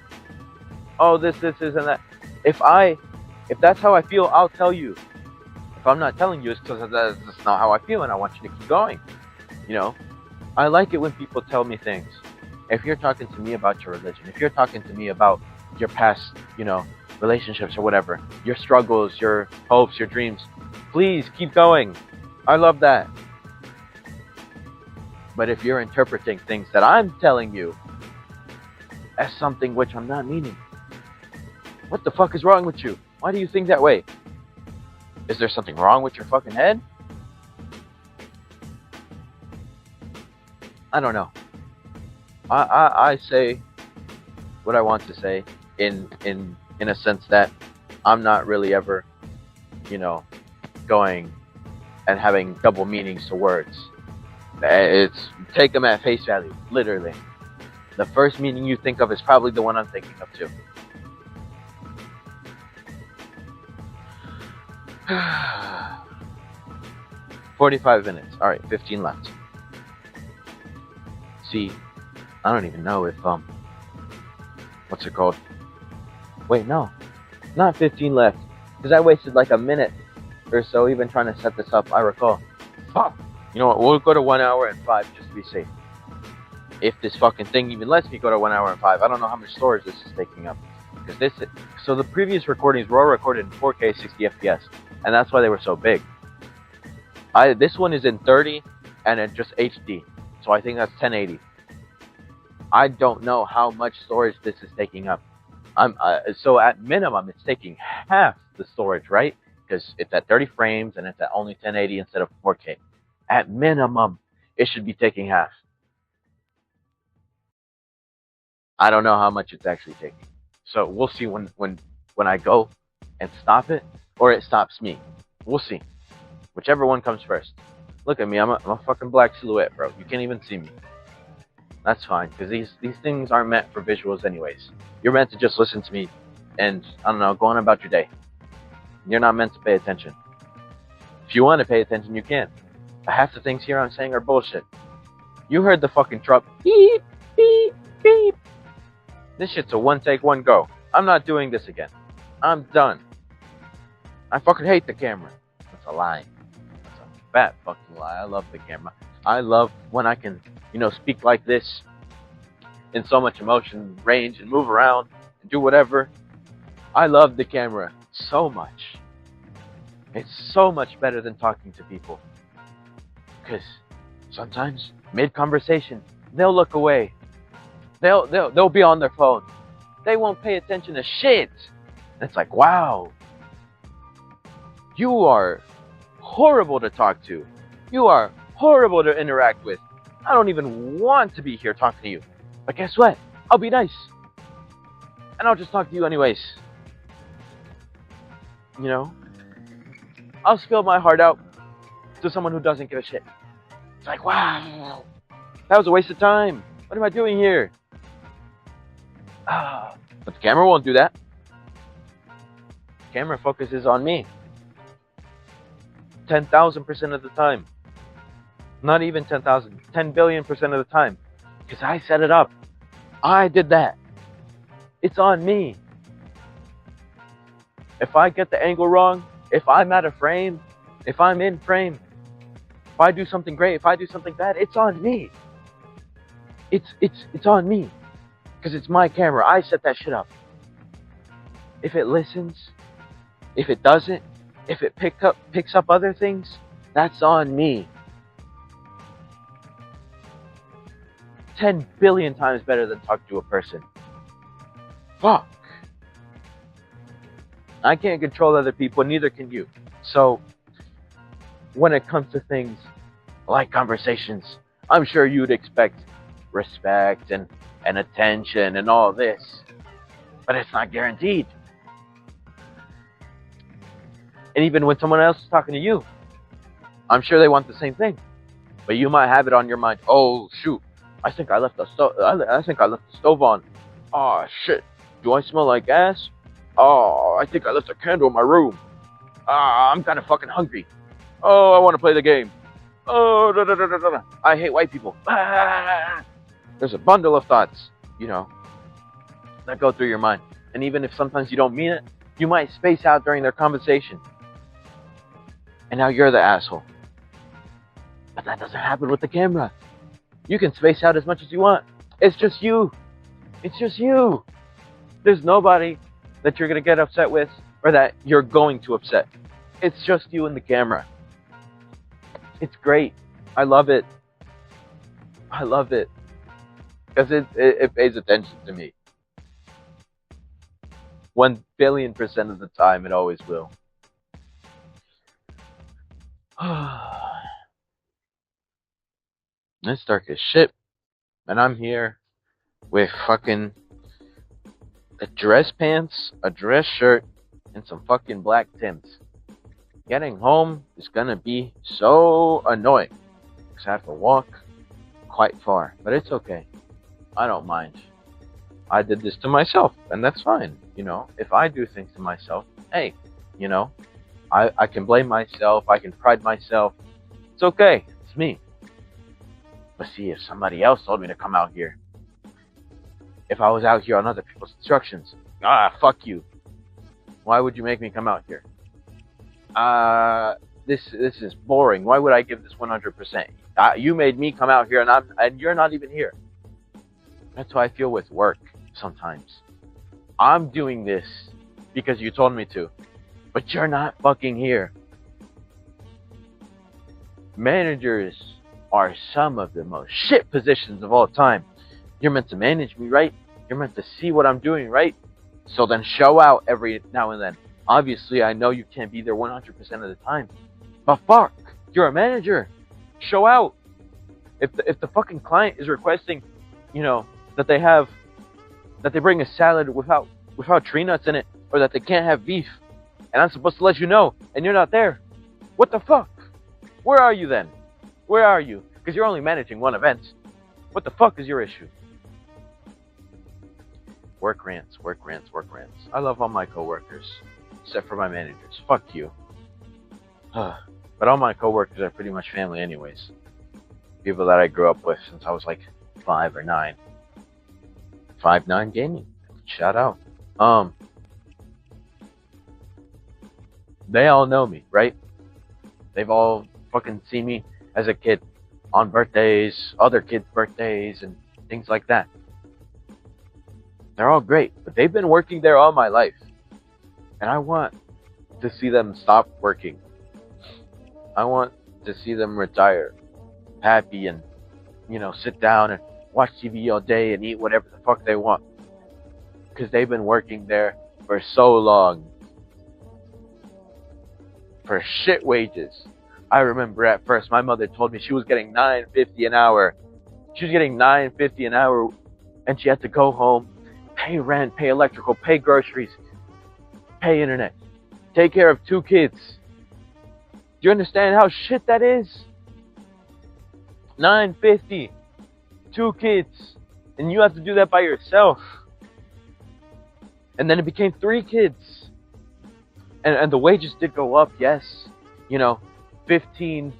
A: Oh, this, and that. If that's how I feel, I'll tell you. If I'm not telling you, it's because that's not how I feel, and I want you to keep going. I like it when people tell me things. If you're talking to me about your religion, if you're talking to me about your past, relationships or whatever, your struggles, your hopes, your dreams, please keep going. I love that. But if you're interpreting things that I'm telling you as something which I'm not meaning, what the fuck is wrong with you? Why do you think that way? Is there something wrong with your fucking head? I don't know. I say what I want to say in a sense that I'm not really ever, going and having double meanings to words. It's take them at face value, literally. The first meaning you think of is probably the one I'm thinking of too. 45 minutes. All right, 15 left. See, I don't even know if what's it called? Wait, no, not 15 left, because I wasted like a minute or so even trying to set this up. I recall. Fuck. You know what? We'll go to 1 hour and 5 just to be safe. If this fucking thing even lets me go to 1 hour and 5, I don't know how much storage this is taking up. Because so the previous recordings were all recorded in 4K 60 FPS, and that's why they were so big. This one is in 30 and it just HD, so I think that's 1080. I don't know how much storage this is taking up. So at minimum it's taking half the storage, right? Because it's at 30 frames and it's at only 1080 instead of 4K. At minimum, it should be taking half. I don't know how much it's actually taking. So we'll see when when I go and stop it, or it stops me. We'll see. Whichever one comes first. Look at me, I'm a fucking black silhouette, bro. You can't even see me. That's fine, because these things aren't meant for visuals anyways. You're meant to just listen to me and, I don't know, go on about your day. You're not meant to pay attention. If you want to pay attention, you can. But half the things here I'm saying are bullshit. You heard the fucking truck. Beep, beep, beep. This shit's a one take, one go. I'm not doing this again. I'm done. I fucking hate the camera. That's a lie. That's a fat fucking lie. I love the camera. I love when I can, speak like this in so much emotion, range, and move around and do whatever. I love the camera so much. It's so much better than talking to people. Because sometimes, mid-conversation, they'll look away. They'll be on their phone. They won't pay attention to shit. And it's like, wow. You are horrible to talk to. You are horrible to interact with. I don't even want to be here talking to you. But guess what? I'll be nice. And I'll just talk to you anyways. I'll spill my heart out to someone who doesn't give a shit. It's like, wow, that was a waste of time. What am I doing here? But the camera won't do that. The camera focuses on me. 10,000% of the time. Not even 10,000, 10 billion% of the time. Because I set it up. I did that. It's on me. If I get the angle wrong, if I'm out of frame, if I'm in frame, if I do something great, if I do something bad, it's on me. It's on me. Because it's my camera. I set that shit up. If it listens, if it doesn't, if it picks up other things, that's on me. 10 billion times better than talk to a person. Fuck. I can't control other people, neither can you. So, when it comes to things like conversations, I'm sure you'd expect respect and attention and all this. But it's not guaranteed. And even when someone else is talking to you, I'm sure they want the same thing. But you might have it on your mind. Oh, shoot. I think I left the stove on. Oh, shit. Do I smell like gas? Oh, I think I left a candle in my room. I'm kind of fucking hungry. Oh, I want to play the game. Oh, I hate white people. There's a bundle of thoughts, that go through your mind. And even if sometimes you don't mean it, you might space out during their conversation. And now you're the asshole. But that doesn't happen with the camera. You can space out as much as you want. It's just you. It's just you. There's nobody that you're going to get upset with or that you're going to upset. It's just you and the camera. It's great. I love it. I love it. Because it pays attention to me. 1 billion% of the time, it always will. It's dark as shit. And I'm here with fucking a dress pants, a dress shirt, and some fucking black Timbs. Getting home is gonna be so annoying. Because I have to walk quite far. But it's okay. I don't mind. I did this to myself, and that's fine. If I do things to myself, hey, I can blame myself, I can pride myself. It's okay. It's me. But see, if somebody else told me to come out here, if I was out here on other people's instructions, fuck you. Why would you make me come out here? This is boring. Why would I give this 100%? You made me come out here, and you're not even here. That's how I feel with work sometimes. I'm doing this because you told me to, but you're not fucking here. Managers are some of the most shit positions of all time. You're meant to manage me, right? You're meant to see what I'm doing, right? So then show out every now and then. Obviously, I know you can't be there 100% of the time. But fuck, you're a manager. Show out. If the fucking client is requesting, that they bring a salad without without tree nuts in it, or that they can't have beef, and I'm supposed to let you know, and you're not there. What the fuck? Where are you then? Where are you? Because you're only managing one event. What the fuck is your issue? Work rants, work rants, work rants. I love all my coworkers, except for my managers. Fuck you. But all my coworkers are pretty much family anyways. People that I grew up with since I was like 5 or 9. 5'9" Gaming. Shout out. They all know me, right? They've all fucking seen me as a kid on birthdays, other kids' birthdays, and things like that. They're all great, but they've been working there all my life. And I want to see them stop working. I want to see them retire happy and, sit down and watch TV all day and eat whatever the fuck they want. Because they've been working there for so long. For shit wages. I remember at first my mother told me she was getting $9.50 an hour. She was getting $9.50 an hour and she had to go home, pay rent, pay electrical, pay groceries, pay internet, take care of 2 kids. Do you understand how shit that is? $9.50, 2 kids, and you have to do that by yourself. And then it became 3 kids. And the wages did go up, yes. 15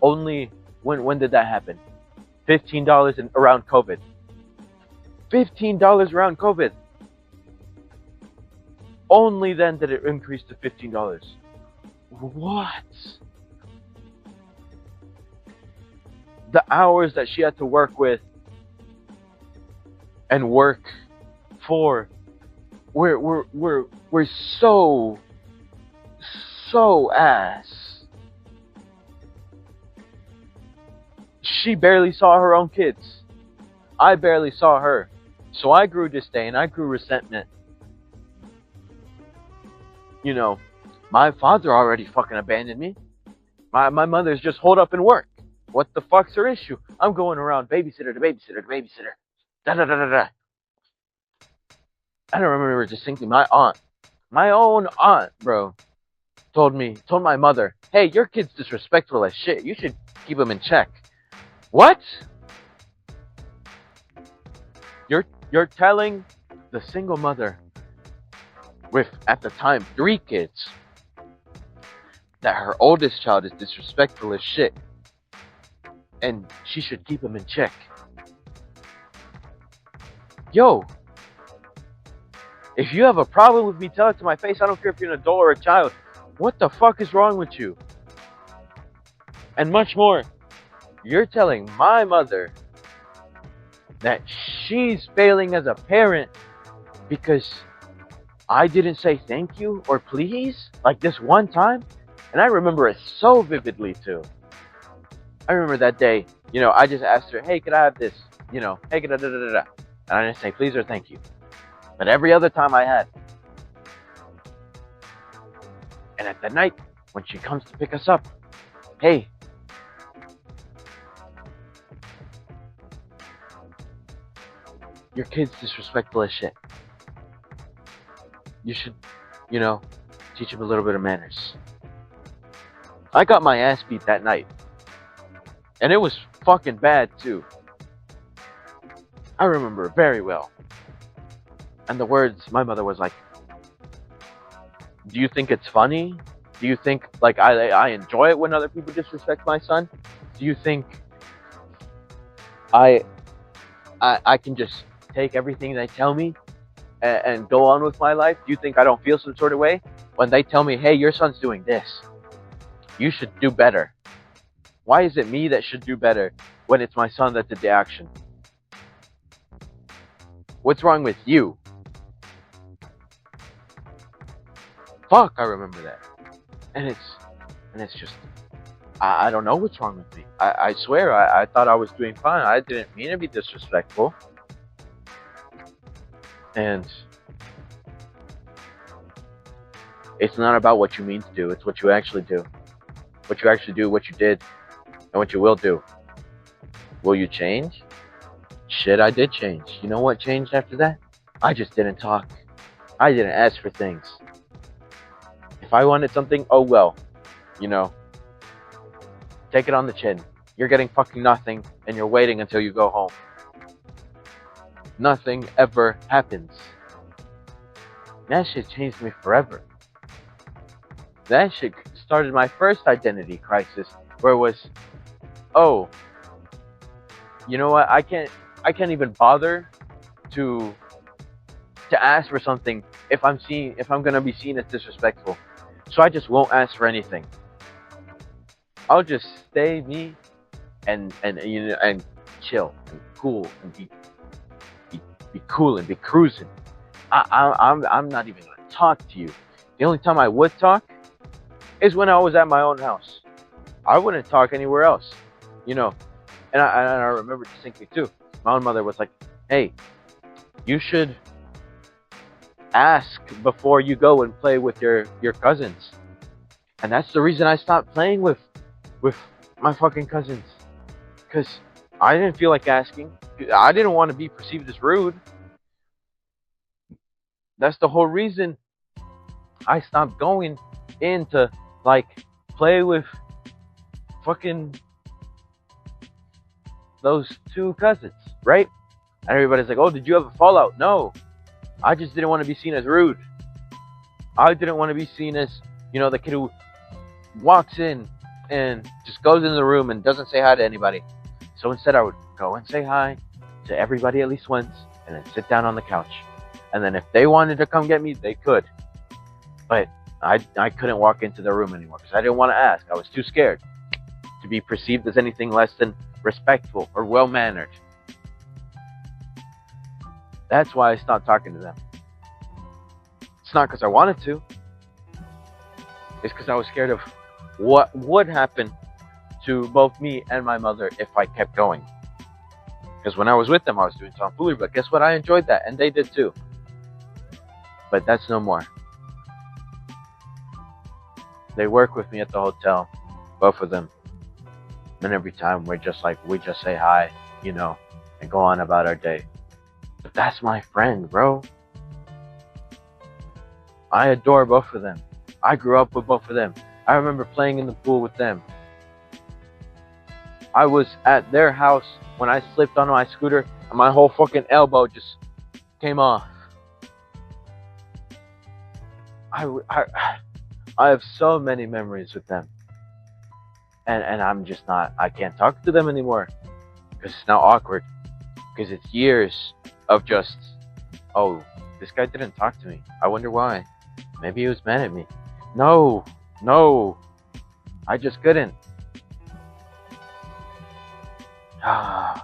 A: only, when did that happen? $15 around COVID. $15 around COVID. Only then did it increase to $15. What? The hours that she had to work with and work for were so ass. She barely saw her own kids. I barely saw her. So I grew disdain. I grew resentment. My father already fucking abandoned me. My mother's just holed up and work. What the fuck's her issue? I'm going around babysitter to babysitter to babysitter. Da da da da da. I don't remember distinctly. My own aunt, bro, told my mother, hey, your kid's disrespectful as shit. You should keep him in check. What? You're telling the single mother with, at the time, 3 kids that her oldest child is disrespectful as shit and she should keep him in check. Yo, if you have a problem with me, tell it to my face. I don't care if you're an adult or a child. What the fuck is wrong with you? And much more, you're telling my mother that she's failing as a parent because I didn't say thank you or please like this one time. And I remember it so vividly too. I remember that day, I just asked her, hey, could I have this? Hey, could I da da da da? And I didn't say please or thank you. But every other time I had. And at the night, when she comes to pick us up, hey, your kid's disrespectful as shit. You should, teach him a little bit of manners. I got my ass beat that night. And it was fucking bad too. I remember it very well. And the words, my mother was like, do you think it's funny? Do you think, I enjoy it when other people disrespect my son? Do you think I can just take everything they tell me and go on with my life? Do you think I don't feel some sort of way when they tell me, hey, your son's doing this? You should do better. Why is it me that should do better when it's my son that did the action? What's wrong with you? Fuck, I remember that. And it's just, I don't know what's wrong with me. I swear, I thought I was doing fine. I didn't mean to be disrespectful. And it's not about what you mean to do. It's what you actually do. What you actually do, what you did, and what you will do. Will you change? Shit, I did change. You know what changed after that? I just didn't talk. I didn't ask for things. If I wanted something, oh well, you know, take it on the chin. You're getting fucking nothing, and you're waiting until you go home. Nothing ever happens. That shit changed me forever. That shit started my first identity crisis, where it was, oh, you know what? I can't even bother to ask for something if I'm gonna be seen as disrespectful. So I just won't ask for anything. I'll just stay me and chill and cool and be cool and be cruising. I'm not even gonna talk to you. The only time I would talk is when I was at my own house. I wouldn't talk anywhere else, you know. And I remember distinctly too. My own mother was like, "Hey, you should ask before you go and play with your cousins." And that's the reason I stopped playing with my fucking cousins, because I didn't feel like asking. I didn't want to be perceived as rude. That's the whole reason I stopped going in to like play with fucking those two cousins, right? And everybody's like, "Oh, did you have a fallout?" No, I just didn't want to be seen as rude. I didn't want to be seen as, you know, the kid who walks in and just goes in the room and doesn't say hi to anybody. So instead, I would go and say hi to everybody at least once, and then sit down on the couch. And then if they wanted to come get me, they could. But I couldn't walk into the room anymore because I didn't want to ask. I was too scared to be perceived as anything less than respectful or well-mannered. That's why I stopped talking to them. It's not because I wanted to. It's because I was scared of what would happen to both me and my mother if I kept going. Because when I was with them, I was doing tomfoolery, but guess what? I enjoyed that, and they did too. But that's no more. They work with me at the hotel, both of them. And every time we just say hi, you know, and go on about our day. But that's my friend, bro. I adore both of them. I grew up with both of them. I remember playing in the pool with them. I was at their house when I slipped on my scooter and my whole fucking elbow just came off. I have so many memories with them. And I'm just not, I can't talk to them anymore. Because it's now awkward. Because it's years of just, oh, this guy didn't talk to me. I wonder why. Maybe he was mad at me. No. I just couldn't. And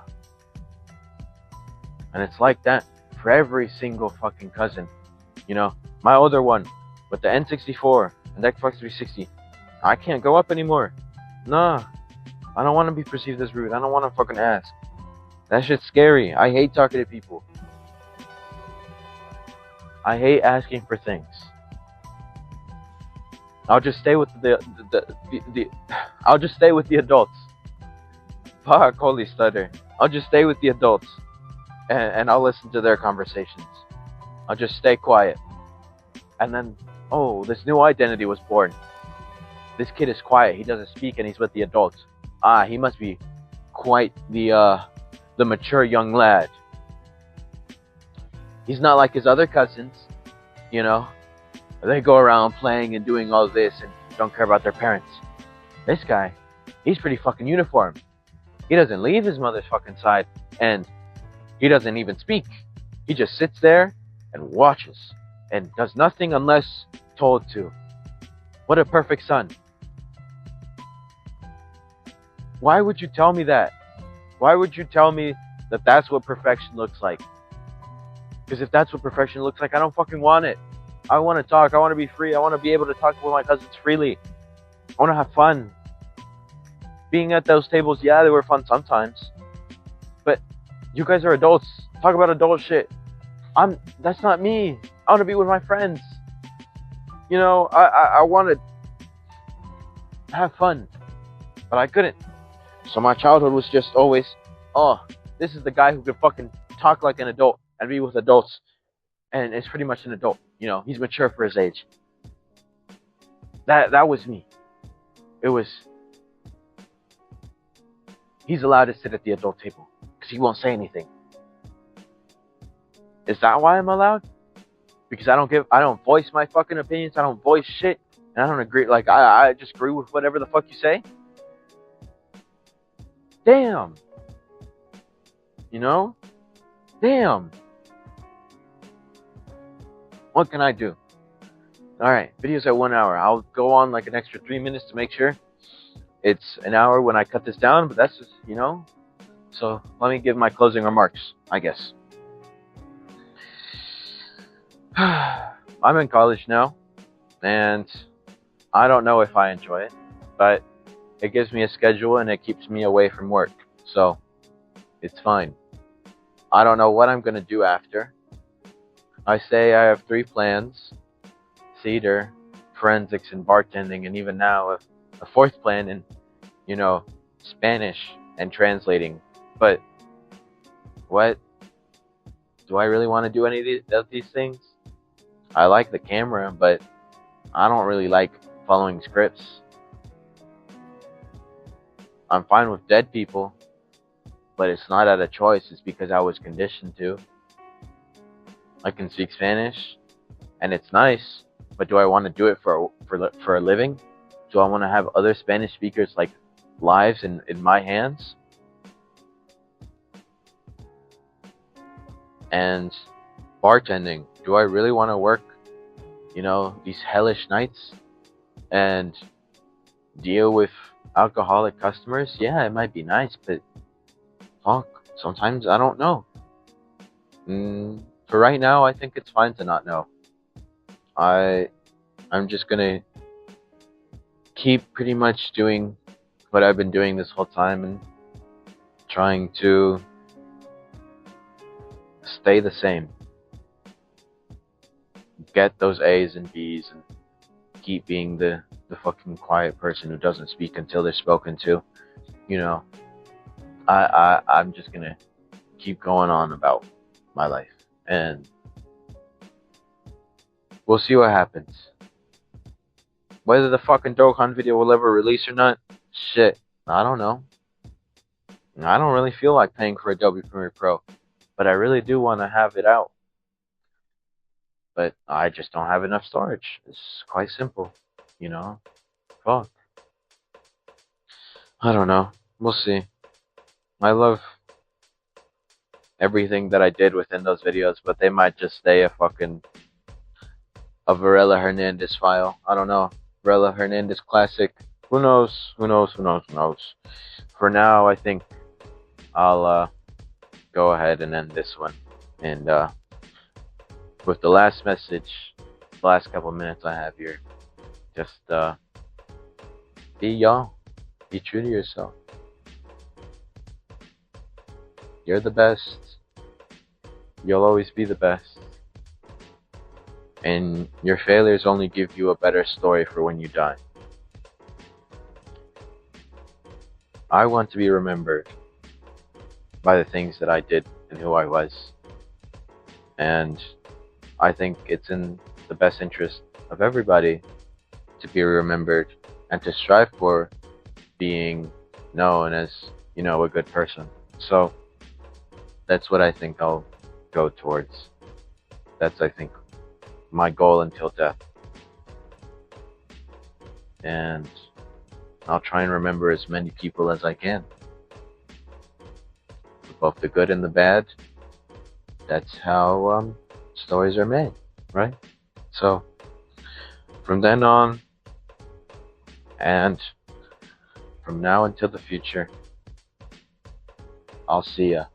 A: it's like that for every single fucking cousin. You know, my older one with the N64 and the Xbox 360. I can't go up anymore. Nah. I don't want to be perceived as rude. I don't want to fucking ask. That shit's scary. I hate talking to people. I hate asking for things. I'll just stay with I'll just stay with the adults. Fuck, holy stutter. I'll just stay with the adults, and I'll listen to their conversations. I'll just stay quiet. And then, oh, this new identity was born. This kid is quiet. He doesn't speak, and he's with the adults. He must be quite the mature young lad. He's not like his other cousins, you know. They go around playing and doing all this and don't care about their parents. This guy, he's pretty fucking uniform. He doesn't leave his mother's fucking side, and he doesn't even speak. He just sits there and watches and does nothing unless told to. What a perfect son. Why would you tell me that? Why would you tell me that that's what perfection looks like? Because if that's what perfection looks like, I don't fucking want it. I want to talk. I want to be free. I want to be able to talk with my cousins freely. I want to have fun. Being at those tables, yeah, they were fun sometimes. But you guys are adults. Talk about adult shit. That's not me. I want to be with my friends. You know, I want to have fun. But I couldn't. So my childhood was just always, oh, this is the guy who could fucking talk like an adult and be with adults. And it's pretty much an adult. he's mature for his age. That was me. It was, he's allowed to sit at the adult table because he won't say anything. Is that why I'm allowed? Because I don't voice my fucking opinions. I don't voice shit, and I don't agree. Like I just agree with whatever the fuck you say. Damn. You know? Damn. What can I do? Alright, video's at 1 hour. I'll go on like an extra 3 minutes to make sure it's an hour when I cut this down, but that's just, So let me give my closing remarks, I guess. I'm in college now, and I don't know if I enjoy it, but it gives me a schedule and it keeps me away from work, so it's fine. I don't know what I'm going to do after. I say I have 3 plans: theater, forensics, and bartending, and even now a 4th plan in, Spanish and translating. But what? Do I really want to do any of these things? I like the camera, but I don't really like following scripts. I'm fine with dead people, but it's not out of choice. It's because I was conditioned to. I can speak Spanish, and it's nice, but do I want to do it for a living? Do I want to have other Spanish speakers like lives in my hands? And bartending, do I really want to work, these hellish nights and deal with alcoholic customers? Yeah, it might be nice, but fuck, sometimes I don't know. For right now, I think it's fine to not know. I'm just gonna keep pretty much doing what I've been doing this whole time and trying to stay the same. Get those A's and B's and keep being the fucking quiet person who doesn't speak until they're spoken to. I'm just gonna keep going on about my life, and we'll see what happens. Whether the fucking dokkan video will ever release or not, shit, I don't know. I don't really feel like paying for Adobe Premiere Pro, but I really do want to have it out. But I just don't have enough storage. It's quite simple, Fuck. I don't know. We'll see. I love everything that I did within those videos, but they might just stay a Varela Hernandez file. I don't know. Varela Hernandez classic. Who knows? Who knows? Who knows? Who knows? For now, I think I'll go ahead and end this one. And with the last message, the last couple minutes I have here, just be y'all. Be true to yourself. You're the best. You'll always be the best. And your failures only give you a better story for when you die. I want to be remembered by the things that I did and who I was. And I think it's in the best interest of everybody to be remembered and to strive for being known as, a good person. So that's what I think I'll go towards. That's, I think, my goal until death. And I'll try and remember as many people as I can. Both the good and the bad. That's how stories are made, right? So, from then on, and from now until the future, I'll see ya.